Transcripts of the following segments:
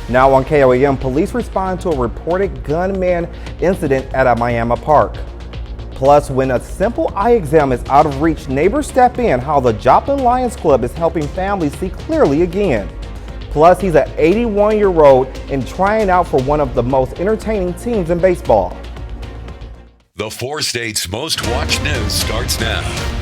Now on KOAM, police respond to a reported gunman incident at a Miami park. Plus, when a simple eye exam is out of reach, neighbors step in. How the Joplin Lions Club is helping families see clearly again. Plus, he's an 81-year-old and trying out for one of the most entertaining teams in baseball. The 4 states' most watched news starts now.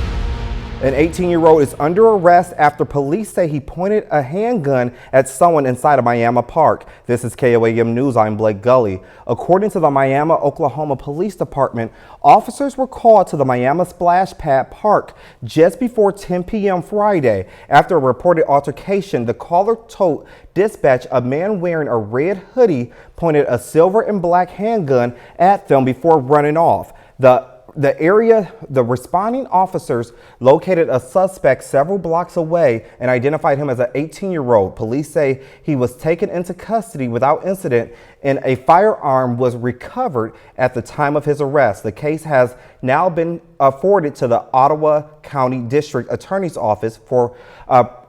An 18-year-old is under arrest after police say he pointed a handgun at someone inside a Miami park. This is KOAM News. I'm Blake Gully. According to the Miami, Oklahoma Police Department, officers were called to the Miami Splash Pad Park just before 10 p.m. Friday. After a reported altercation, the caller told dispatch a man wearing a red hoodie pointed a silver and black handgun at them before running off. The responding officers located a suspect several blocks away and identified him as an 18-year-old. Police say he was taken into custody without incident and a firearm was recovered at the time of his arrest. The case has now been forwarded to the Ottawa County District Attorney's Office for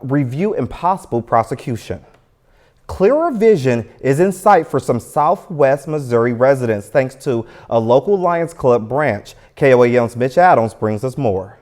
review and possible prosecution. Clearer vision is in sight for some Southwest Missouri residents thanks to a local Lions Club branch. KOAM's Mitch Adams brings us more.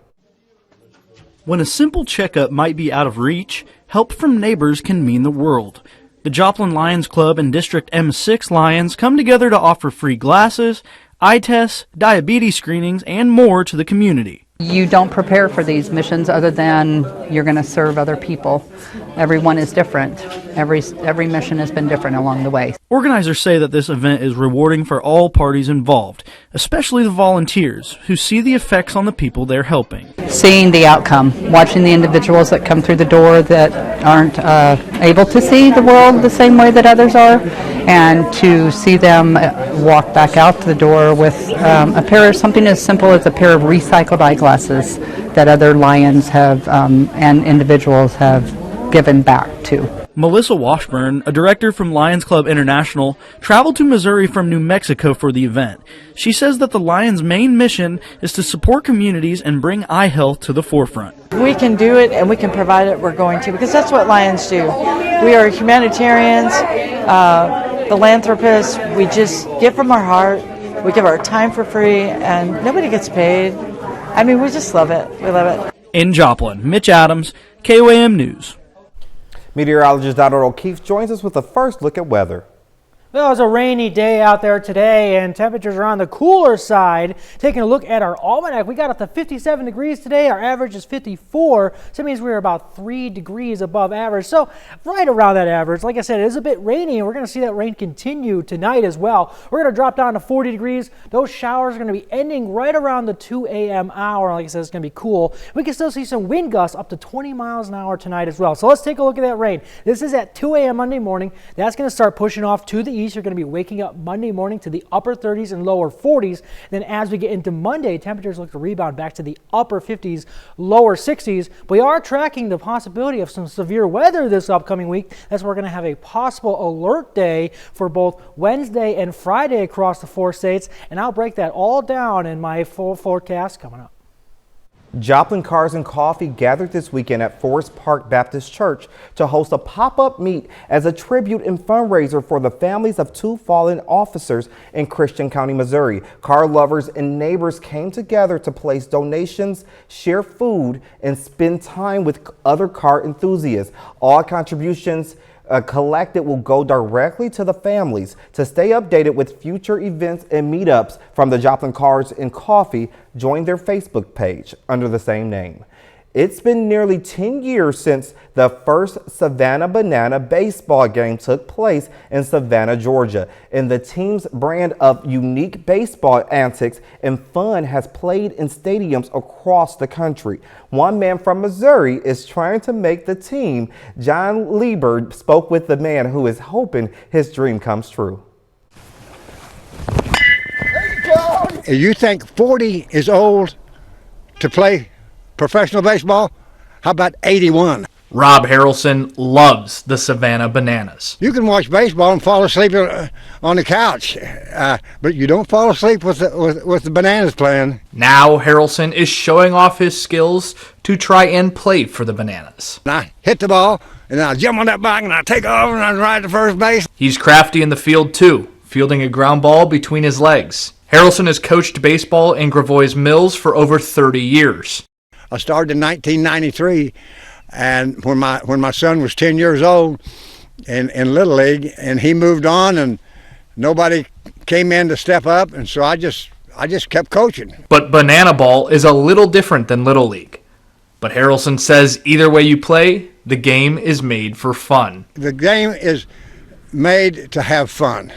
When a simple checkup might be out of reach, help from neighbors can mean the world. The Joplin Lions Club and District M6 Lions come together to offer free glasses, eye tests, diabetes screenings, and more to the community. You don't prepare for these missions other than you're going to serve other people. Everyone is different. Every mission has been different along the way. Organizers say that this event is rewarding for all parties involved, especially the volunteers who see the effects on the people they're helping. Seeing the outcome, watching the individuals that come through the door that aren't able to see the world the same way that others are, and to see them walk back out the door with something as simple as a pair of recycled eyeglasses that other Lions have and individuals have given back to. Melissa Washburn, a director from Lions Club International, traveled to Missouri from New Mexico for the event. She says that the Lions' main mission is to support communities and bring eye health to the forefront. We can do it and we can provide it, we're going to, because that's what Lions do. We are humanitarians, philanthropists. We just give from our heart. We give our time for free and nobody gets paid. I mean, we just love it. We love it. In Joplin, Mitch Adams, KOAM News. Meteorologist Donald O'Keefe joins us with a first look at weather. Well, it's a rainy day out there today, and temperatures are on the cooler side. Taking a look at our almanac, we got up to 57 degrees today. Our average is 54, so that means we're about 3 degrees above average. So right around that average. Like I said, it is a bit rainy, and we're going to see that rain continue tonight as well. We're going to drop down to 40 degrees. Those showers are going to be ending right around the 2 a.m. hour. Like I said, it's going to be cool. We can still see some wind gusts up to 20 miles an hour tonight as well. So let's take a look at that rain. This is at 2 a.m. Monday morning. That's going to start pushing off to the east. You're going to be waking up Monday morning to the upper 30s and lower 40s. Then as we get into Monday, temperatures look to rebound back to the upper 50s, lower 60s. We are tracking the possibility of some severe weather this upcoming week. That's why we're going to have a possible alert day for both Wednesday and Friday across the 4 states. And I'll break that all down in my full forecast coming up. Joplin Cars and Coffee gathered this weekend at Forest Park Baptist Church to host a pop-up meet as a tribute and fundraiser for the families of 2 fallen officers in Christian County, Missouri. Car lovers and neighbors came together to place donations, share food, and spend time with other car enthusiasts. All contributions collected will go directly to the families. To stay updated with future events and meetups from the Joplin Cars and Coffee, join their Facebook page under the same name. It's been nearly 10 years since the first Savannah Banana baseball game took place in Savannah, Georgia, and the team's brand of unique baseball antics and fun has played in stadiums across the country. One man from Missouri is trying to make the team. John Lieber spoke with the man who is hoping his dream comes true. You think 40 is old to play professional baseball? How about 81? Rob Harrelson loves the Savannah Bananas. You can watch baseball and fall asleep on the couch, but you don't fall asleep with the Bananas playing. Now Harrelson is showing off his skills to try and play for the Bananas. And I hit the ball, and then I jump on that bike, and I take off, and I ride to first base. He's crafty in the field too, fielding a ground ball between his legs. Harrelson has coached baseball in Gravois Mills for over 30 years. I started in 1993. And when my son was 10 years old in Little League, and he moved on, and nobody came in to step up, and so I just kept coaching. But Banana Ball is a little different than Little League. But Harrelson says either way you play, the game is made for fun. The game is made to have fun,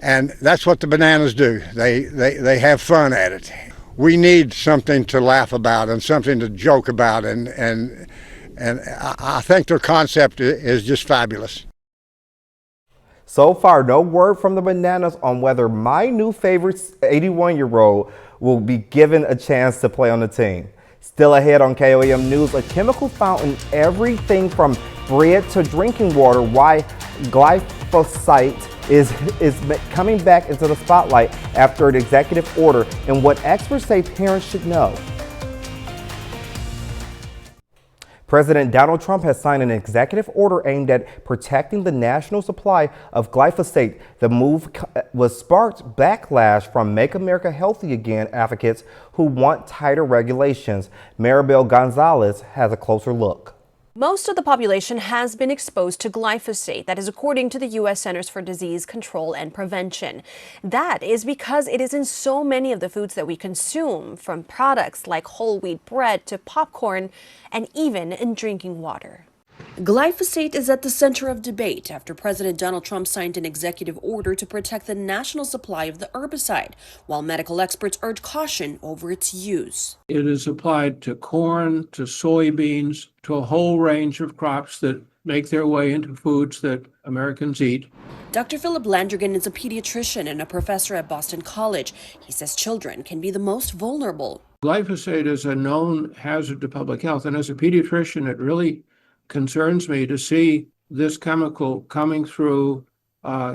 and that's what the Bananas do. They have fun at it. We need something to laugh about and something to joke about, and I think their concept is just fabulous. So far, no word from the Bananas on whether my new favorite 81-year-old will be given a chance to play on the team. Still ahead on KOAM News, a chemical fountain, everything from bread to drinking water, why glyphosate is coming back into the spotlight after an executive order, and what experts say parents should know. President Donald Trump has signed an executive order aimed at protecting the national supply of glyphosate. The move was sparked backlash from Make America Healthy Again advocates who want tighter regulations. Maribel Gonzalez has a closer look. Most of the population has been exposed to glyphosate. That is according to the U.S. Centers for Disease Control and Prevention. That is because it is in so many of the foods that we consume, from products like whole wheat bread to popcorn, and even in drinking water. Glyphosate is at the center of debate after President Donald Trump signed an executive order to protect the national supply of the herbicide, while medical experts urge caution over its use. It is applied to corn, to soybeans, to a whole range of crops that make their way into foods that Americans eat. Dr. Philip Landrigan is a pediatrician and a professor at Boston College. He says children can be the most vulnerable. Glyphosate is a known hazard to public health, and as a pediatrician, it really concerns me to see this chemical coming through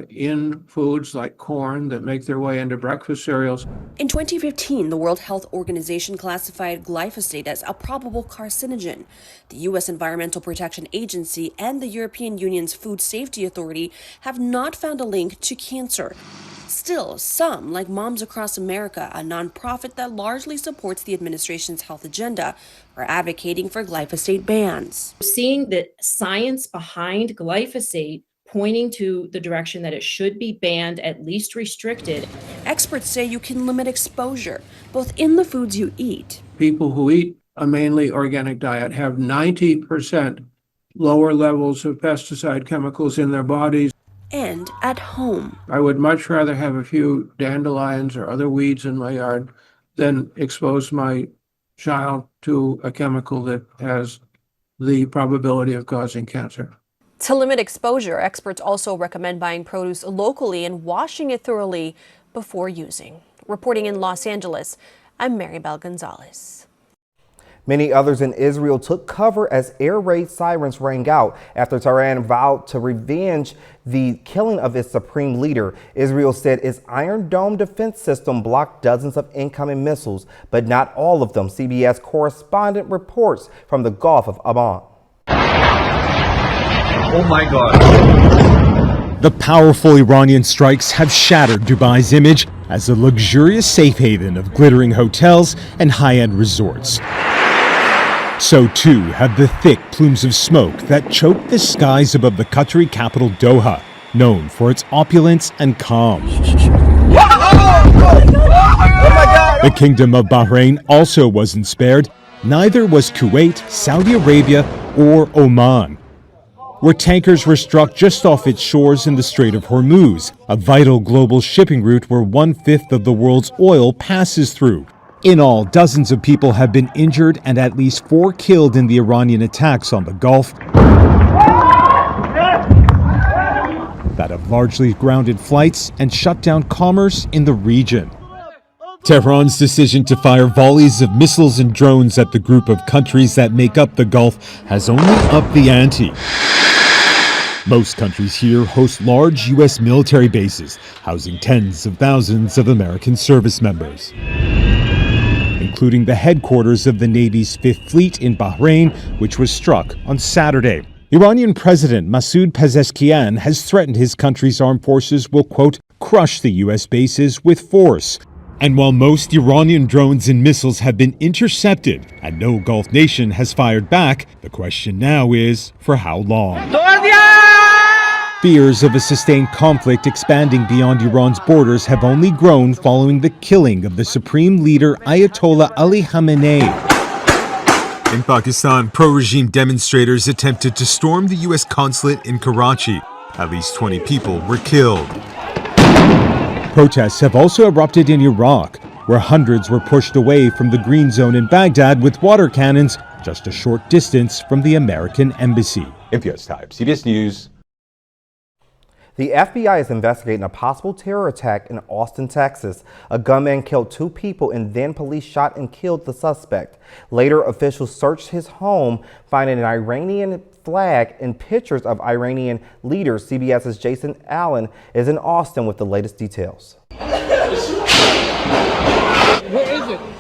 in foods like corn that make their way into breakfast cereals. In 2015, the World Health Organization classified glyphosate as a probable carcinogen. The U.S. Environmental Protection Agency and the European Union's Food Safety Authority have not found a link to cancer. Still, some, like Moms Across America, a nonprofit that largely supports the administration's health agenda, are advocating for glyphosate bans. Seeing the science behind glyphosate pointing to the direction that it should be banned, at least restricted. Experts say you can limit exposure, both in the foods you eat. People who eat a mainly organic diet have 90% lower levels of pesticide chemicals in their bodies. And at home. I would much rather have a few dandelions or other weeds in my yard than expose my child to a chemical that has the probability of causing cancer. To limit exposure, experts also recommend buying produce locally and washing it thoroughly before using. Reporting in Los Angeles, I'm Maribel Gonzalez. Many others in Israel took cover as air raid sirens rang out after Tehran vowed to revenge the killing of its supreme leader. Israel said its Iron Dome defense system blocked dozens of incoming missiles, but not all of them. CBS correspondent reports from the Gulf of Aman. Oh my God. The powerful Iranian strikes have shattered Dubai's image as a luxurious safe haven of glittering hotels and high-end resorts. So too have the thick plumes of smoke that choke the skies above the Qatari capital Doha, known for its opulence and calm. The Kingdom of Bahrain also wasn't spared. Neither was Kuwait, Saudi Arabia, or Oman, where tankers were struck just off its shores in the Strait of Hormuz, a vital global shipping route where 1/5 of the world's oil passes through. In all, dozens of people have been injured and at least 4 killed in the Iranian attacks on the Gulf that have largely grounded flights and shut down commerce in the region. Tehran's decision to fire volleys of missiles and drones at the group of countries that make up the Gulf has only upped the ante. Most countries here host large U.S. military bases, housing tens of thousands of American service members, including the headquarters of the Navy's Fifth Fleet in Bahrain, which was struck on Saturday. Iranian President Masoud Pezeshkian has threatened his country's armed forces will, quote, crush the U.S. bases with force. And while most Iranian drones and missiles have been intercepted and no Gulf nation has fired back, the question now is, for how long? Fears of a sustained conflict expanding beyond Iran's borders have only grown following the killing of the supreme leader Ayatollah Ali Khamenei. In Pakistan, pro-regime demonstrators attempted to storm the U.S. consulate in Karachi. At least 20 people were killed. Protests have also erupted in Iraq, where hundreds were pushed away from the Green Zone in Baghdad with water cannons just a short distance from the American embassy. NPS Time, CBS News. The FBI is investigating a possible terror attack in Austin, Texas. A gunman killed 2 people and then police shot and killed the suspect. Later, officials searched his home, finding an Iranian flag and pictures of Iranian leaders. CBS's Jason Allen is in Austin with the latest details.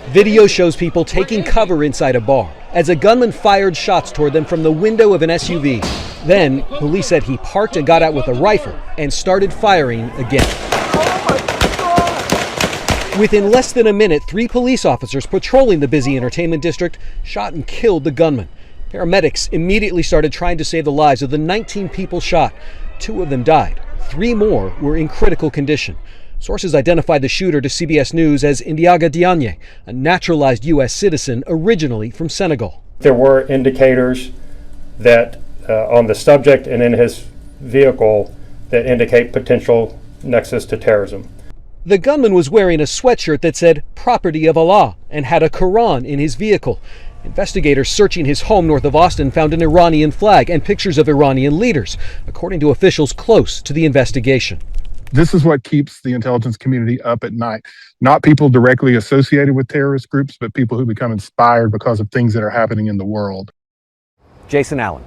Video shows people taking cover inside a bar as a gunman fired shots toward them from the window of an SUV. Then, police said he parked and got out with a rifle and started firing again. Within less than a minute, 3 police officers patrolling the busy entertainment district shot and killed the gunman. Paramedics immediately started trying to save the lives of the 19 people shot. 2 of them died. 3 more were in critical condition. Sources identified the shooter to CBS News as Ndiaga Diagne, a naturalized U.S. citizen originally from Senegal. There were indicators that on the subject and in his vehicle that indicate potential nexus to terrorism. The gunman was wearing a sweatshirt that said "Property of Allah" and had a Quran in his vehicle. Investigators searching his home north of Austin found an Iranian flag and pictures of Iranian leaders, according to officials close to the investigation. This is what keeps the intelligence community up at night. Not people directly associated with terrorist groups, but people who become inspired because of things that are happening in the world. Jason Allen.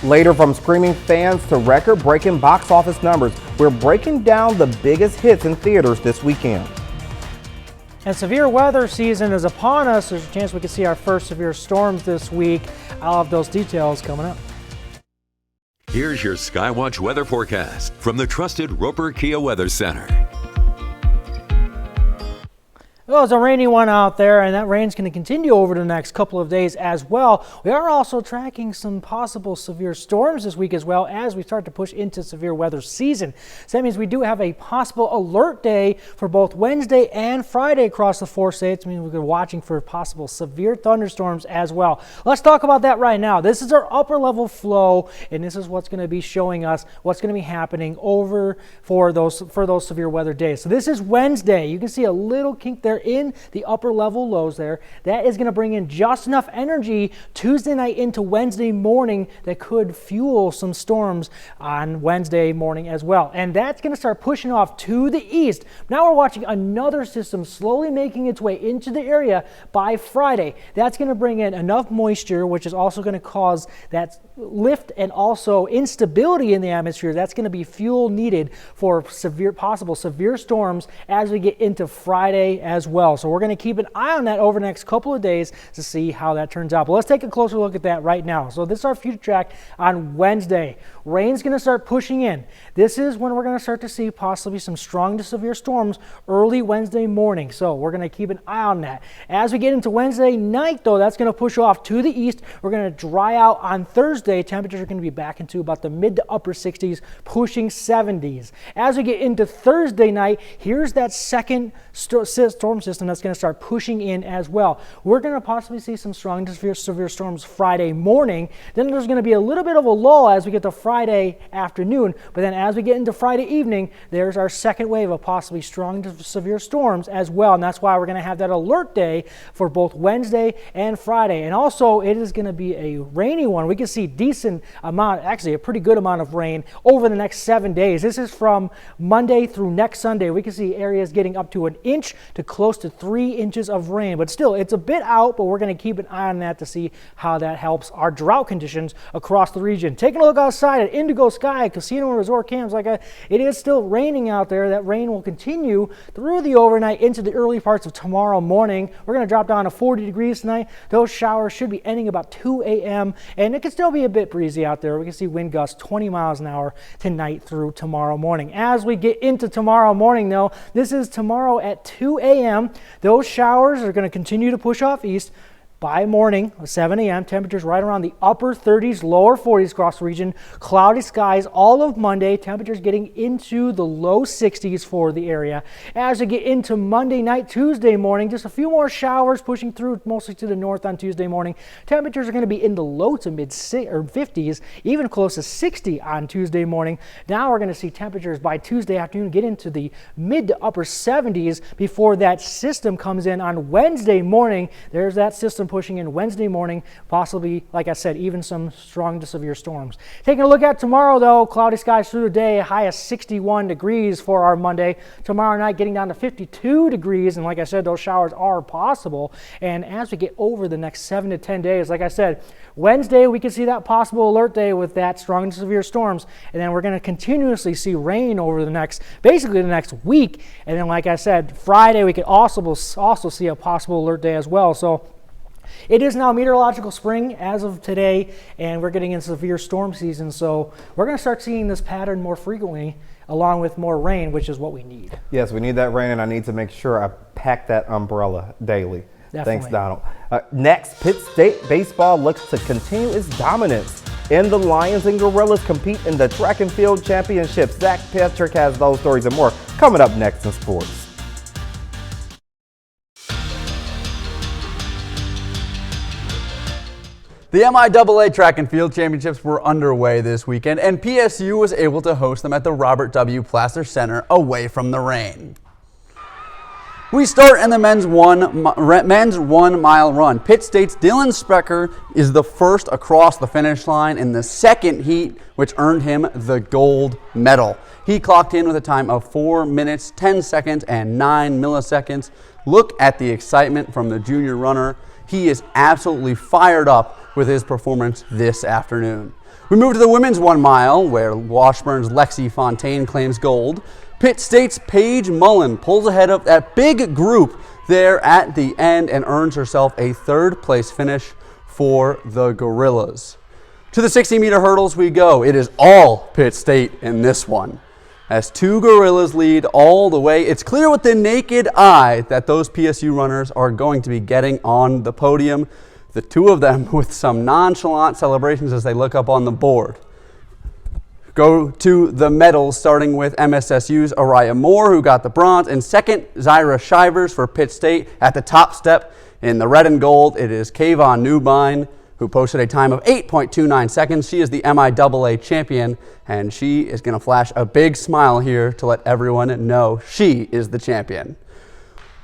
Later, from screaming fans to record-breaking box office numbers, we're breaking down the biggest hits in theaters this weekend. And severe weather season is upon us. There's a chance we could see our first severe storms this week. I'll have those details coming up. Here's your Skywatch weather forecast from the trusted Roper Kia Weather Center. Well, it's a rainy one out there, and that rain's going to continue over the next couple of days as well. We are also tracking some possible severe storms this week as well as we start to push into severe weather season. So that means we do have a possible alert day for both Wednesday and Friday across the 4 states. I mean, we're watching for possible severe thunderstorms as well. Let's talk about that right now. This is our upper level flow, and this is what's going to be showing us what's going to be happening over for those severe weather days. So this is Wednesday. You can see a little kink there in the upper level lows there. That is going to bring in just enough energy Tuesday night into Wednesday morning that could fuel some storms on Wednesday morning as well. And that's going to start pushing off to the east. Now we're watching another system slowly making its way into the area by Friday. That's going to bring in enough moisture, which is also going to cause that lift and also instability in the atmosphere. That's going to be fuel needed for possible severe storms as we get into Friday as well. So we're going to keep an eye on that over the next couple of days to see how that turns out. But let's take a closer look at that right now. So this is our future track on Wednesday. Rain's going to start pushing in. This is when we're going to start to see possibly some strong to severe storms early Wednesday morning. So we're going to keep an eye on that. As we get into Wednesday night, though, that's going to push off to the east. We're going to dry out on Thursday. Temperatures are going to be back into about the mid to upper 60s, pushing 70s. As we get into Thursday night, here's that second storm system that's going to start pushing in as well. We're going to possibly see some strong to severe storms Friday morning. Then there's going to be a little bit of a lull as we get to Friday afternoon. But then as we get into Friday evening, there's our second wave of possibly strong to severe storms as well. And that's why we're going to have that alert day for both Wednesday and Friday. And also, it is going to be a rainy one. We can see decent amount, actually a pretty good amount of rain over the next 7 days. This is from Monday through next Sunday. We can see areas getting up to an inch to close close to 3 inches of rain. But still, it's a bit out, but we're going to keep an eye on that to see how that helps our drought conditions across the region. Taking a look outside at Indigo Sky Casino and Resort Camps, it is still raining out there. That rain will continue through the overnight into the early parts of tomorrow morning. We're going to drop down to 40 degrees tonight. Those showers should be ending about 2 a.m. and it can still be a bit breezy out there. We can see wind gusts 20 miles an hour tonight through tomorrow morning. As we get into tomorrow morning, though, this is tomorrow at 2 a.m. Those showers are going to continue to push off east. By morning, 7 a.m., temperatures right around the upper 30s, lower 40s across the region. Cloudy skies all of Monday. Temperatures getting into the low 60s for the area. As we get into Monday night, Tuesday morning, just a few more showers pushing through mostly to the north on Tuesday morning. Temperatures are going to be in the low to mid 50s, even close to 60 on Tuesday morning. Now we're going to see temperatures by Tuesday afternoon get into the mid to upper 70s before that system comes in on Wednesday morning. There's that system pushing in Wednesday morning, possibly, like I said, even some strong to severe storms. Taking a look at tomorrow, though, cloudy skies through the day, a high of 61 degrees for our Monday. Tomorrow night getting down to 52 degrees, and like I said, those showers are possible. And as we get over the next 7 to 10 days, like I said, Wednesday we can see that possible alert day with that strong to severe storms, and then we're going to continuously see rain over basically the next week. And then, like I said, Friday we could also see a possible alert day as well. So it is now meteorological spring as of today, and we're getting into severe storm season. So we're going to start seeing this pattern more frequently, along with more rain, which is what we need. Yes, we need that rain, and I need to make sure I pack that umbrella daily. Definitely. Thanks, Donald. Next, Pitt State baseball looks to continue its dominance. And the Lions and Gorillas compete in the track and field championships. Zach Patrick has those stories and more coming up next in sports. The MIAA Track and Field Championships were underway this weekend, and PSU was able to host them at the Robert W. Plaster Center away from the rain. We start in the men's 1 mile run. Pitt State's Dylan Sprecher is the first across the finish line in the second heat, which earned him the gold medal. He clocked in with a time of 4 minutes, 10 seconds, and 9 milliseconds. Look at the excitement from the junior runner. He is absolutely fired up with his performance this afternoon. We move to the women's 1 mile, where Washburn's Lexi Fontaine claims gold. Pitt State's Paige Mullen pulls ahead of that big group there at the end and earns herself a third place finish for the Gorillas. To the 60-meter hurdles we go. It is all Pitt State in this one. As two Gorillas lead all the way, it's clear with the naked eye that those PSU runners are going to be getting on the podium. The two of them with some nonchalant celebrations as they look up on the board. Go to the medals, starting with MSSU's Araya Moore, who got the bronze, and second, Zyra Shivers for Pitt State. At the top step in the red and gold, it is Kayvon Newbine, who posted a time of 8.29 seconds. She is the MIAA champion, and she is going to flash a big smile here to let everyone know she is the champion.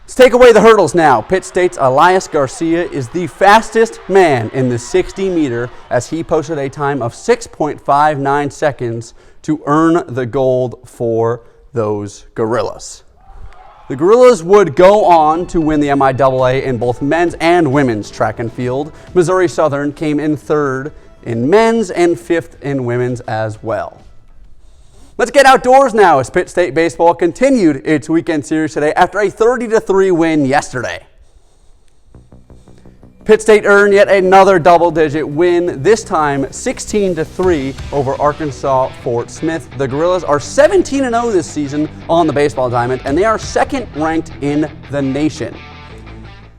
Let's take away the hurdles now. Pitt State's Elias Garcia is the fastest man in the 60-meter as he posted a time of 6.59 seconds to earn the gold for those Gorillas. The Gorillas would go on to win the MIAA in both men's and women's track and field. Missouri Southern came in third in men's and fifth in women's as well. Let's get outdoors now as Pitt State baseball continued its weekend series today after a 30-3 win yesterday. Pitt State earned yet another double-digit win, this time 16-3 over Arkansas Fort Smith. The Gorillas are 17-0 this season on the baseball diamond, and they are second ranked in the nation.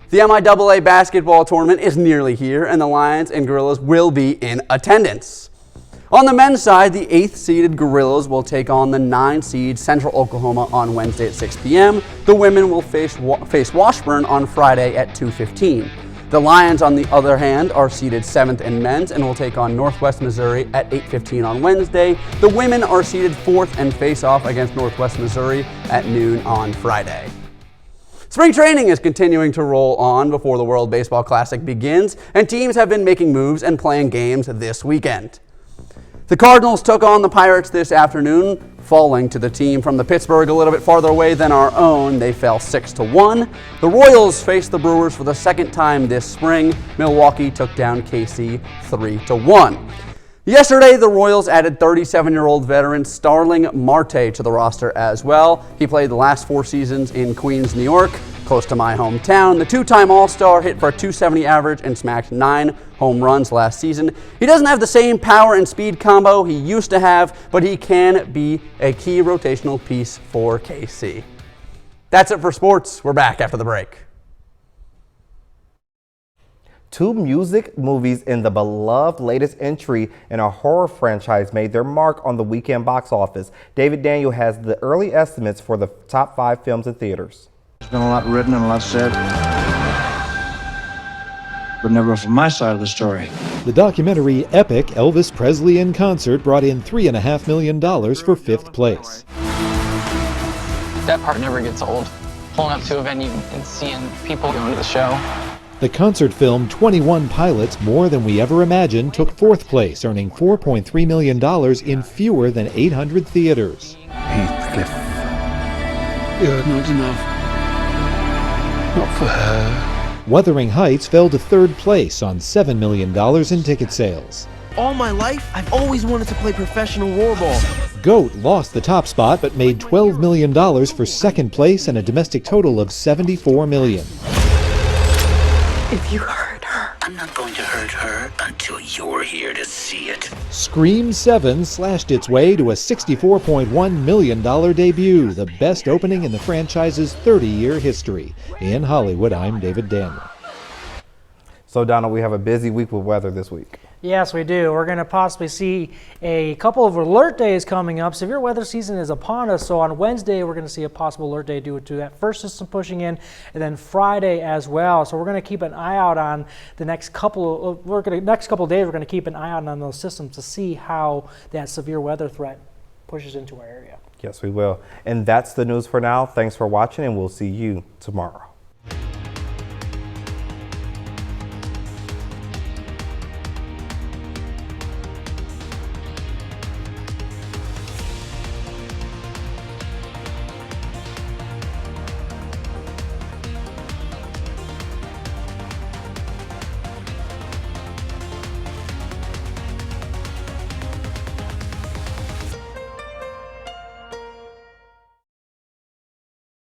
The MIAA basketball tournament is nearly here, and the Lions and Gorillas will be in attendance. On the men's side, the 8th-seeded Gorillas will take on the 9th-seed Central Oklahoma on Wednesday at 6 p.m. The women will face Washburn on Friday at 2:15. The Lions, on the other hand, are seeded 7th in men's and will take on Northwest Missouri at 8:15 on Wednesday. The women are seeded 4th and face off against Northwest Missouri at noon on Friday. Spring training is continuing to roll on before the World Baseball Classic begins, and teams have been making moves and playing games this weekend. The Cardinals took on the Pirates this afternoon falling to the team from the Pittsburgh a little bit farther away than our own. They fell 6-1. The Royals faced the Brewers for the second time this spring. Milwaukee took down KC 3-1. Yesterday, the Royals added 37-year-old veteran Starling Marte to the roster as well. He played the last 4 seasons in Queens, New York, close to my hometown. The two-time All-Star hit for a .270 average and smacked 9 home runs last season. He doesn't have the same power and speed combo he used to have, but he can be a key rotational piece for KC. That's it for sports. We're back after the break. 2 music movies in the beloved latest entry in a horror franchise made their mark on the weekend box office. David Daniel has the early estimates for the top 5 films in theaters. There's been a lot written and a lot said, but never from my side of the story. The documentary epic Elvis Presley in Concert brought in $3.5 million for 5th place. That part never gets old. Pulling up to a venue and seeing people going to the show. The concert film 21 Pilots, More Than We Ever Imagined took 4th place, earning $4.3 million in fewer than 800 theaters. Heathcliff. You're not enough. Not for her. Wuthering Heights fell to 3rd place on $7 million in ticket sales. All my life, I've always wanted to play professional roarball. Goat lost the top spot but made $12 million for 2nd place and a domestic total of $74 million. If you hurt her, I'm not going to hurt her until you're here to see it. Scream 7 slashed its way to a $64.1 million debut, the best opening in the franchise's 30-year history. In Hollywood, I'm David Daniel. So, Donald, we have a busy week with weather this week. Yes, we do. We're going to possibly see a couple of alert days coming up. Severe weather season is upon us. So on Wednesday, we're going to see a possible alert day due to that first system pushing in, and then Friday as well. So we're going to keep an eye out on the next couple of days. We're going to keep an eye out on those systems to see how that severe weather threat pushes into our area. Yes, we will. And that's the news for now. Thanks for watching, and we'll see you tomorrow.